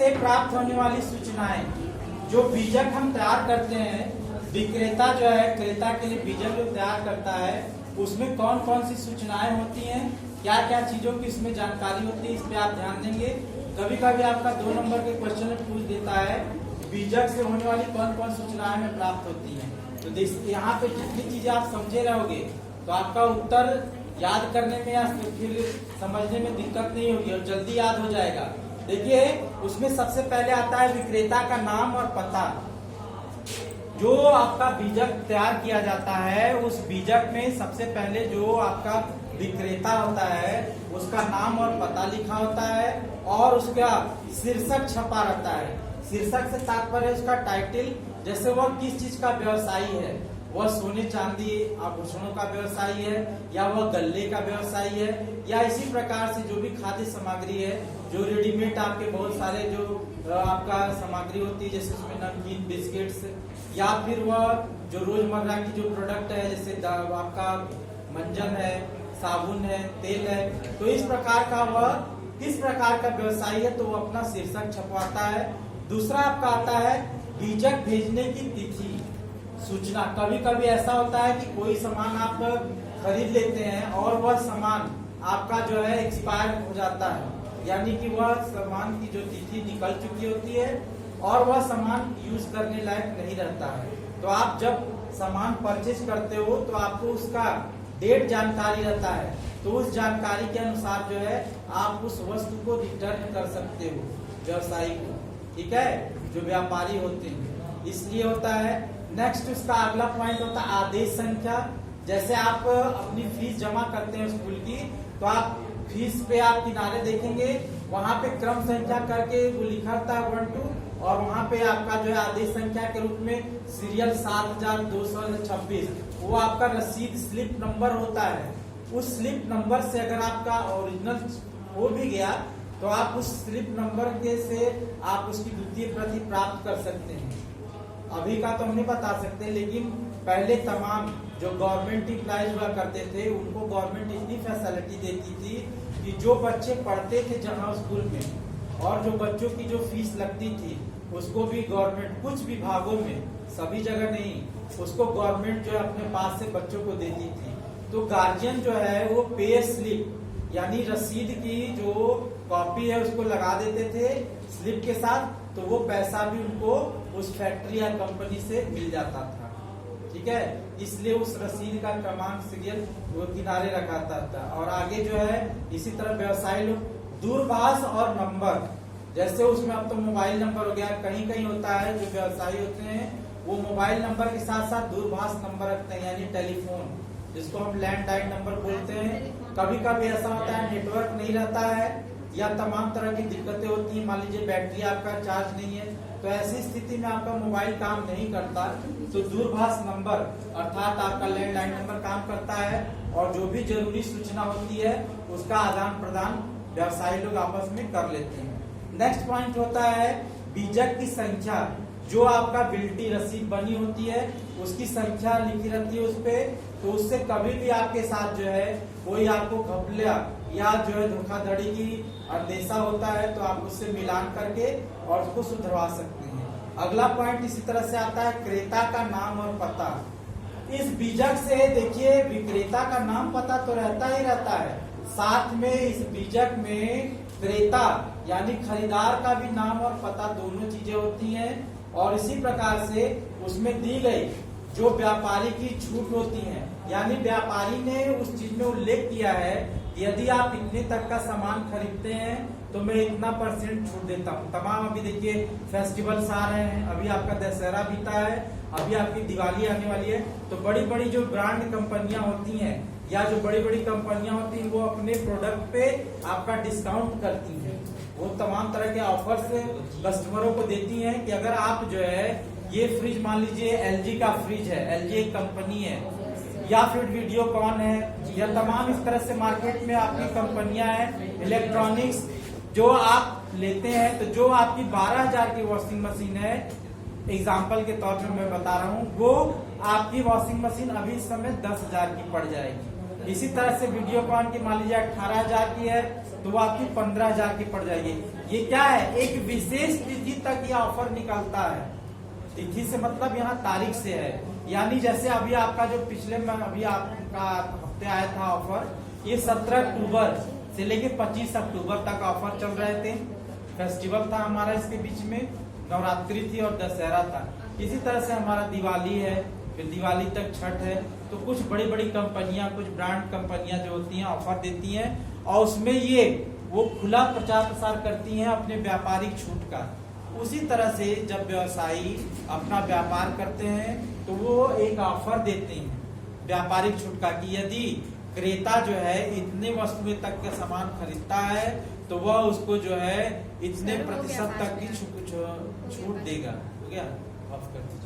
से प्राप्त होने वाली सूचनाएं, जो बीजक हम तैयार करते हैं, विक्रेता जो है क्रेता के लिए बीजक जो तैयार करता है उसमें कौन कौन सी सूचनाएं होती हैं, क्या क्या चीजों की इसमें जानकारी होती है, इस पे आप ध्यान देंगे। कभी कभी आपका 2 नंबर के क्वेश्चन में पूछ देता है बीजक से होने वाली कौन कौन सूचनाएं में प्राप्त होती हैं। तो यहाँ पे जितनी चीजें आप समझे रहोगे तो आपका उत्तर याद करने में या फिर समझने में दिक्कत नहीं होगी और जल्दी याद हो जाएगा। देखिए उसमें सबसे पहले आता है विक्रेता का नाम और पता। जो आपका बीजक तैयार किया जाता है उस बीजक में सबसे पहले जो आपका विक्रेता होता है उसका नाम और पता लिखा होता है और उसका शीर्षक छपा रहता है। शीर्षक से तात्पर्य उसका टाइटल, जैसे वह किस चीज का व्यवसायी है, वह सोने चांदी आभूषणों का व्यवसायी है या वह गल्ले का व्यवसायी है या इसी प्रकार से जो भी खाद्य सामग्री है, जो रेडीमेड आपके बहुत सारे जो आपका सामग्री होती है जैसे उसमें नमकीन बिस्किट्स, या फिर वह जो रोजमर्रा की जो प्रोडक्ट है जैसे आपका मंजन है, साबुन है, तेल है, तो इस प्रकार का वह किस प्रकार का व्यवसायी है तो वो अपना शीर्षक छपवाता है। दूसरा आपका आता है बीजक भेजने की तिथि सूचना। कभी कभी ऐसा होता है कि कोई सामान आप खरीद लेते हैं और वह सामान आपका जो है एक्सपायर हो जाता है, यानी कि वह सामान की जो तिथि निकल चुकी होती है और वह सामान यूज करने लायक नहीं रहता है। तो आप जब सामान परचेज करते हो तो आपको उसका डेट जानकारी रहता है, तो उस जानकारी के अनुसार जो है आप उस वस्तु को रिटर्न कर सकते हो व्यवसायी को, ठीक है, जो व्यापारी होते हैं, इसलिए होता है। नेक्स्ट उसका अगला पॉइंट होता है आदेश संख्या। जैसे आप अपनी फीस जमा करते हैं स्कूल की, तो आप फीस पे आप किनारे देखेंगे वहां पे क्रम संख्या करके वो लिखा था 1 2 और वहां पे आपका जो है आदेश संख्या के रूप में सीरियल 7226 वो आपका रसीद स्लिप नंबर होता है। उस स्लिप नंबर से अगर आपका ओरिजिनल हो भी गया तो आप उस स्लिप नंबर के से आप उसकी द्वितीय प्रति प्राप्त कर सकते हैं। अभी का तो हम नहीं बता सकते, लेकिन पहले तमाम जो गवर्नमेंट एम्प्लॉइज हुआ करते थे उनको गवर्नमेंट इतनी फैसिलिटी देती थी कि जो बच्चे पढ़ते थे जहाँ स्कूल में और जो बच्चों की जो फीस लगती थी उसको भी गवर्नमेंट कुछ विभागों में, सभी जगह नहीं, उसको गवर्नमेंट जो है अपने पास से बच्चों को देती थी। तो गार्जियन जो है वो पे स्लिप यानी रसीद की जो कॉपी है उसको लगा देते थे स्लिप के साथ, तो वो पैसा भी उनको उस फैक्ट्री या कंपनी से मिल जाता था, ठीक है। इसलिए उस रसीद का क्रमांक सीरियल वो किनारे रखाता था। और आगे जो है इसी तरह व्यवसायी लोग दूरभाष और नंबर, जैसे उसमें अब तो मोबाइल नंबर हो गया, कहीं कहीं होता है जो व्यवसायी होते हैं वो मोबाइल नंबर के साथ साथ दूरभाष नंबर रखते हैं यानी टेलीफोन, जिसको हम लैंडलाइन नंबर बोलते हैं। कभी कभी ऐसा होता है नेटवर्क नहीं रहता है या तमाम तरह की दिक्कतें होती हैं, मान लीजिए बैटरी आपका चार्ज नहीं है, तो ऐसी स्थिति में आपका मोबाइल काम नहीं करता, तो दूरभाष नंबर अर्थात आपका लैंडलाइन नंबर काम करता है और जो भी जरूरी सूचना होती है उसका आदान प्रदान व्यवसायी लोग आपस में कर लेते हैं। नेक्स्ट पॉइंट होता है बीजक की संख्या। जो आपका बिल्टी रसीद बनी होती है उसकी संख्या लिखी रहती है उस पे, तो उससे कभी भी आपके साथ जो है कोई आपको घपला या जो है धोखाधड़ी की अंदेशा होता है तो आप उससे मिलान करके और उसको सुधरवा सकते हैं। अगला पॉइंट इसी तरह से आता है क्रेता का नाम और पता। इस बीजक से देखिए विक्रेता का नाम पता तो रहता ही रहता है, साथ में इस बीजक में क्रेता यानी खरीदार का भी नाम और पता दोनों चीजें होती हैं। और इसी प्रकार से उसमें दी गई जो व्यापारी की छूट होती है, यानी व्यापारी ने उस चीज में उल्लेख किया है कि यदि आप इतने तक का सामान खरीदते हैं तो मैं इतना % छूट देता हूँ। तमाम अभी देखिए फेस्टिवल्स आ रहे हैं, अभी आपका दशहरा बीता है, अभी आपकी दिवाली आने वाली है, तो बड़ी बड़ी जो ब्रांड कंपनियां होती हैं या जो बड़ी बड़ी कंपनियां होती हैं वो अपने प्रोडक्ट पे आपका डिस्काउंट करती हैं। वो तमाम तरह के ऑफर्स कस्टमरों को देती हैं कि अगर आप जो है ये फ्रिज, मान लीजिए LG का फ्रिज है, LG एक कंपनी है, या फिर वीडियोकॉन है, या तमाम इस तरह से मार्केट में आपकी कंपनियां हैं इलेक्ट्रॉनिक्स, जो आप लेते हैं तो जो आपकी 12,000 की वॉशिंग मशीन है, एग्जाम्पल के तौर पर मैं बता रहा हूँ, वो आपकी वॉशिंग मशीन अभी इस समय 10,000 की पड़ जाएगी। इसी तरह से वीडियोकॉन की मान लीजिए 18,000 की है तो वो आपकी 15,000 की पड़ जाएगी। ये क्या है, एक विशेष तक ये ऑफर निकलता है। तिथि से मतलब यहाँ तारीख से है, यानी जैसे अभी आपका जो पिछले में अभी आपका हफ्ते आया था ऑफर, ये 17 अक्टूबर से लेके 25 अक्टूबर तक ऑफर चल रहे थे। फेस्टिवल था हमारा, इसके बीच में नवरात्रि थी और दशहरा था। इसी तरह से हमारा दिवाली है, फिर दिवाली तक छठ है। तो कुछ बड़ी बड़ी कंपनियां, कुछ ब्रांड कंपनियां जो होती हैं ऑफर देती हैं, और उसमें ये वो खुला प्रचार प्रसार करती हैं अपने व्यापारिक छूट का। उसी तरह से जब व्यवसायी अपना व्यापार करते हैं तो वो एक ऑफर देते हैं व्यापारिक छूट का कि यदि क्रेता जो है इतने वस्तुएं तक का सामान खरीदता है तो वह उसको जो है इतने प्रतिशत तक की छूट देगा। हो गया, माफ कर दीजिए।